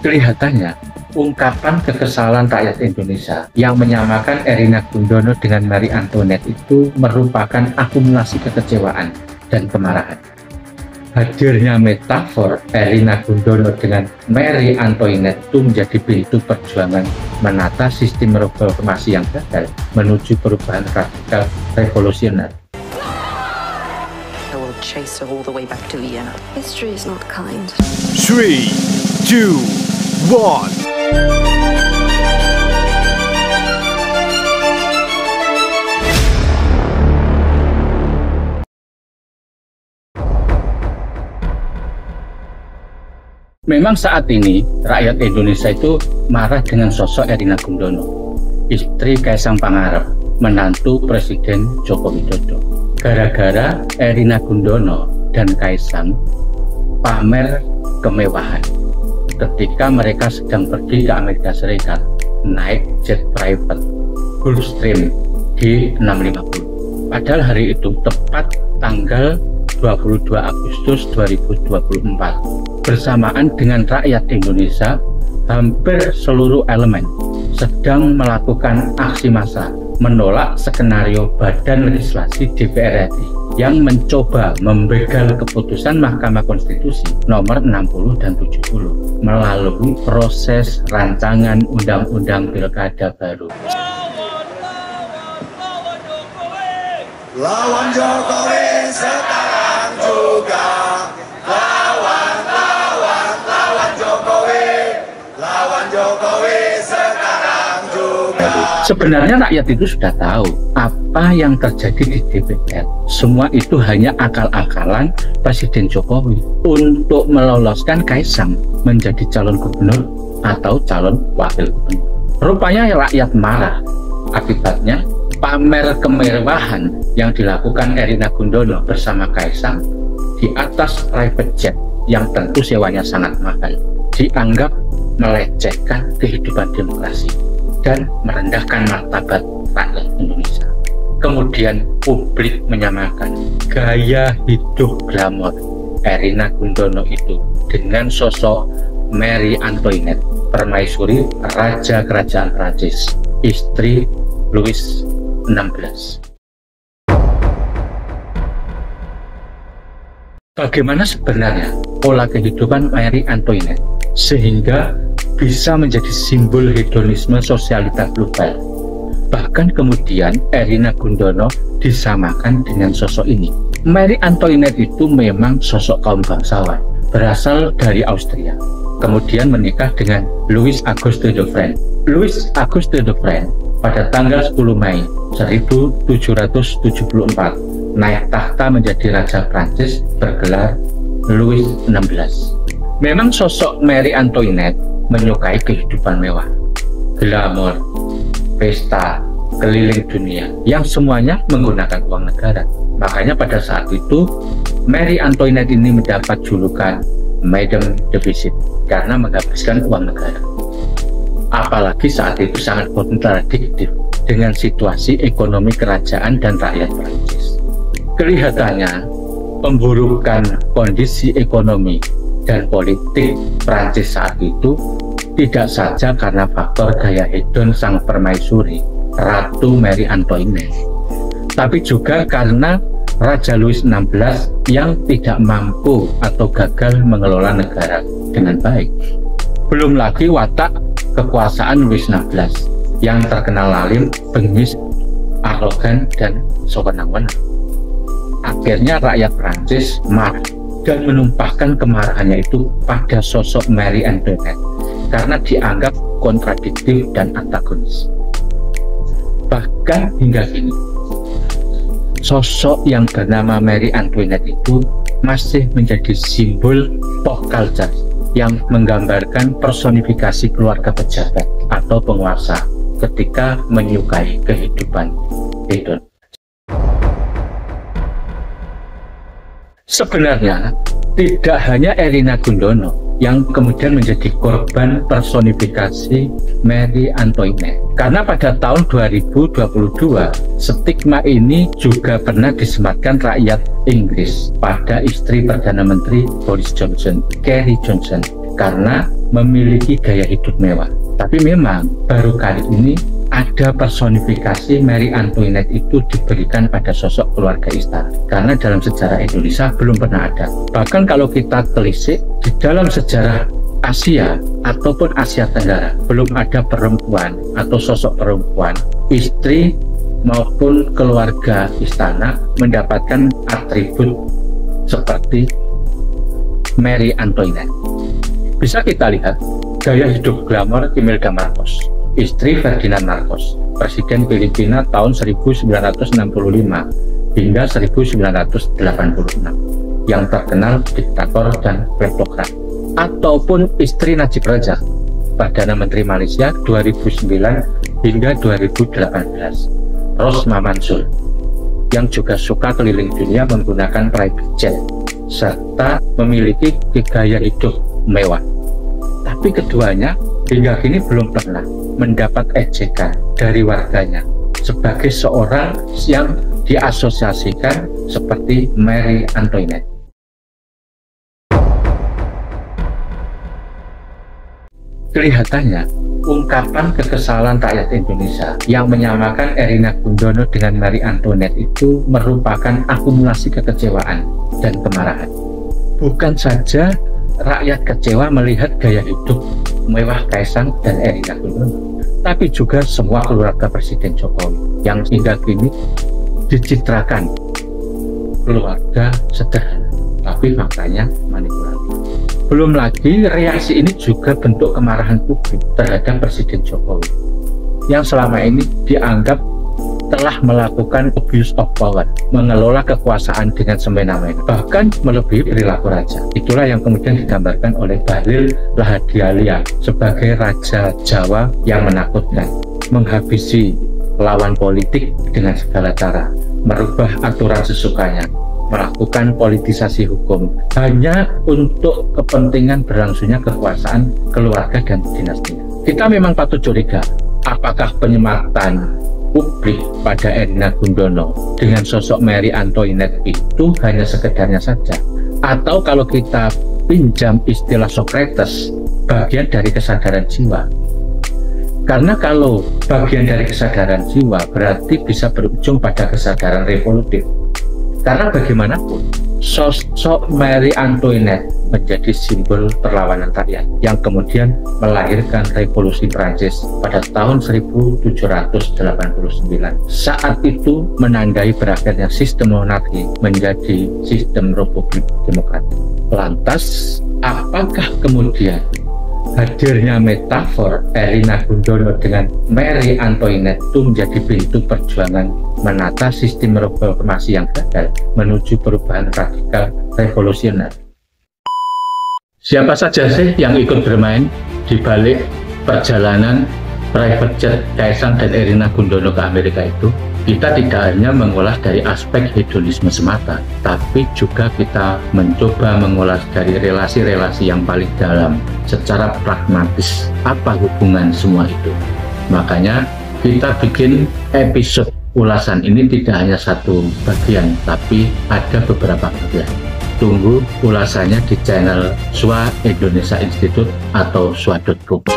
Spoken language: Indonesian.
Kelihatannya, ungkapan kekesalan rakyat Indonesia yang menyamakan Erina Gudono dengan Marie Antoinette itu merupakan akumulasi kekecewaan dan kemarahan. Hadirnya metafor Erina Gudono dengan Marie Antoinette itu menjadi pintu perjuangan menata sistem reformasi yang gagal menuju perubahan radikal revolusioner. I will chase her all the way back to Vienna. History is not kind. 3, 2, 1. Memang saat ini rakyat Indonesia itu marah dengan sosok Erina Gudono, istri Kaisang Pangarep, menantu Presiden Joko Widodo. Gara-gara Erina Gudono dan Kaisang pamer kemewahan ketika mereka sedang pergi ke Amerika Serikat naik jet private Gulfstream G650. Padahal hari itu tepat tanggal 22 Agustus 2024 bersamaan dengan rakyat Indonesia, hampir seluruh elemen sedang melakukan aksi massa menolak skenario Badan Legislasi DPR RI yang mencoba membegal keputusan Mahkamah Konstitusi nomor 60 dan 70 melalui proses rancangan Undang-Undang Pilkada baru. Lawan Jokowi sekarang juga. Jokowi sekarang juga. Sebenarnya rakyat itu sudah tahu apa yang terjadi di DPR. Semua itu hanya akal-akalan Presiden Jokowi untuk meloloskan Kaisang menjadi calon gubernur atau calon wakil gubernur. Rupanya rakyat marah. Akibatnya pamer kemewahan yang dilakukan Erina Gudono bersama Kaisang di atas private jet yang tentu sewanya sangat mahal dianggap melecehkan kehidupan demokrasi dan merendahkan martabat rakyat Indonesia. Kemudian publik menyamakan gaya hidup glamor Erina Gudono itu dengan sosok Marie Antoinette, permaisuri Raja Kerajaan Prancis, istri Louis XVI. Bagaimana sebenarnya pola kehidupan Marie Antoinette sehingga bisa menjadi simbol hedonisme sosialita global? Bahkan kemudian Erina Gudono disamakan dengan sosok ini. Marie Antoinette itu memang sosok kaum bangsawan, berasal dari Austria, kemudian menikah dengan Louis Auguste Dauphin. Louis Auguste Dauphin pada tanggal 10 Mei 1774 naik tahta menjadi Raja Prancis bergelar Louis XVI. Memang sosok Marie Antoinette menyukai kehidupan mewah, glamor, pesta, keliling dunia, yang semuanya menggunakan uang negara. Makanya pada saat itu Marie Antoinette ini mendapat julukan Madame Deficit karena menghabiskan uang negara. Apalagi saat itu sangat kontradiktif dengan situasi ekonomi kerajaan dan rakyat Prancis. Kelihatannya pemburukan kondisi ekonomi dan politik Prancis saat itu tidak saja karena faktor gaya hedon sang permaisuri Ratu Marie Antoinette, tapi juga karena Raja Louis XVI yang tidak mampu atau gagal mengelola negara dengan baik. Belum lagi watak kekuasaan Louis XVI yang terkenal lalim, bengis, arogan, dan sewenang-wenang. Akhirnya rakyat Prancis marah dan menumpahkan kemarahannya itu pada sosok Marie Antoinette karena dianggap kontradiktif dan antagonis. Bahkan hingga kini, sosok yang bernama Marie Antoinette itu masih menjadi simbol pop culture yang menggambarkan personifikasi keluarga pejabat atau penguasa ketika menyukai kehidupan hedon. Sebenarnya tidak hanya Erina Gudono yang kemudian menjadi korban personifikasi Marie Antoinette, karena pada tahun 2022 stigma ini juga pernah disematkan rakyat Inggris pada istri Perdana Menteri Boris Johnson, Carrie Johnson, karena memiliki gaya hidup mewah. Tapi memang baru kali ini ada personifikasi Marie Antoinette itu diberikan pada sosok keluarga istana. Karena dalam sejarah Indonesia belum pernah ada. Bahkan kalau kita telisik di dalam sejarah Asia ataupun Asia Tenggara belum ada perempuan atau sosok perempuan, istri maupun keluarga istana mendapatkan atribut seperti Marie Antoinette. Bisa kita lihat gaya hidup glamor Imelda Marcos, istri Ferdinand Marcos, Presiden Filipina tahun 1965 hingga 1986, yang terkenal diktator dan kleptokrat. Ataupun istri Najib Razak, Perdana Menteri Malaysia 2009 hingga 2018, Rosmah Mansur, yang juga suka keliling dunia menggunakan private jet, serta memiliki gaya hidup mewah. Tapi keduanya hingga kini belum pernah mendapat ejekan dari warganya sebagai seorang yang diasosiasikan seperti Marie Antoinette. Kelihatannya ungkapan kekesalan rakyat Indonesia yang menyamakan Erina Gudono dengan Marie Antoinette itu merupakan akumulasi kekecewaan dan kemarahan. Bukan saja rakyat kecewa melihat gaya hidup mewah Kaisang dan Erina Gudono, tapi juga semua keluarga Presiden Jokowi yang hingga kini dicitrakan keluarga sederhana, tapi faktanya manipulatif. Belum lagi reaksi ini juga bentuk kemarahan publik terhadap Presiden Jokowi yang selama ini dianggap telah melakukan abuse of power, mengelola kekuasaan dengan semena-mena, bahkan melebihi perilaku raja. Itulah yang kemudian digambarkan oleh Bahlil Lahadialia sebagai Raja Jawa yang menakutkan, menghabisi lawan politik dengan segala cara, merubah aturan sesukanya, melakukan politisasi hukum hanya untuk kepentingan berlangsungnya kekuasaan keluarga dan dinastinya. Kita memang patut curiga, apakah penyematan publik pada Erina Gudono dengan sosok Marie Antoinette itu hanya sekedarnya saja, atau kalau kita pinjam istilah Socrates, bagian dari kesadaran jiwa. Karena kalau bagian dari kesadaran jiwa berarti bisa berujung pada kesadaran revolutif. Karena bagaimanapun sosok Marie Antoinette menjadi simbol perlawanan rakyat yang kemudian melahirkan revolusi Prancis pada tahun 1789. Saat itu menandai berakhirnya sistem monarki menjadi sistem republik demokratik. Lantas, apakah kemudian hadirnya metafor Erina Gudono dengan Marie Antoinette itu menjadi pintu perjuangan menata sistem reformasi yang gagal menuju perubahan radikal revolusioner? Siapa saja sih yang ikut bermain di balik perjalanan private jet Kaisang dan Erina Gudono ke Amerika itu? Kita tidak hanya mengolah dari aspek hedonisme semata, tapi juga kita mencoba mengolah dari relasi-relasi yang paling dalam secara pragmatis. Apa hubungan semua itu? Makanya kita bikin episode ulasan ini tidak hanya satu bagian, tapi ada beberapa bagian. Tunggu ulasannya di channel SWA Indonesia Institute atau swa.co.